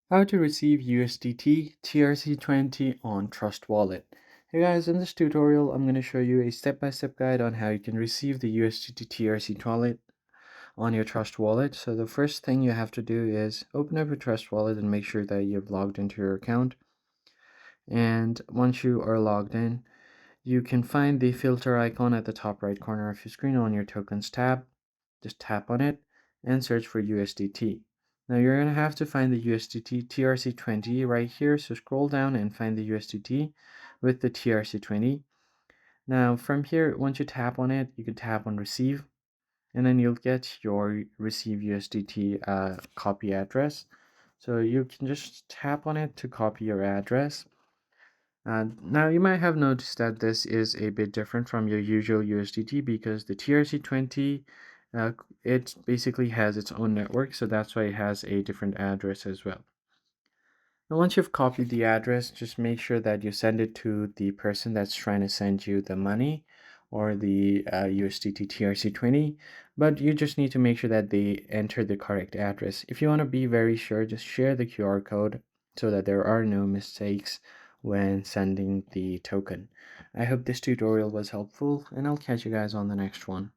How to receive USDT TRC20 on Trust Wallet. Hey guys, in this tutorial I'm going to show you a step-by-step guide on how you can receive the USDT TRC20 on your Trust Wallet. So the first thing you have to do is open up your Trust Wallet and make sure that you've logged into your account. And once you are logged in, you can find the filter icon at the top right corner of your screen on your Tokens tab. Just tap on it and search for USDT. Now you're going to have to find the USDT TRC20 right here. So scroll down and find the USDT with the TRC20. Now from here, once you tap on it, you can tap on Receive, and then you'll get your Receive USDT copy address. So you can just tap on it to copy your address. Now you might have noticed that this is a bit different from your usual USDT because the TRC20 it basically has its own network, so that's why it has a different address as well. Now once you've copied the address, just make sure that you send it to the person that's trying to send you the money or the USDT TRC20, but you just need to make sure that they enter the correct address. If you want to be very sure, just share the QR code so that there are no mistakes when sending the token. I hope this tutorial was helpful, and I'll catch you guys on the next one.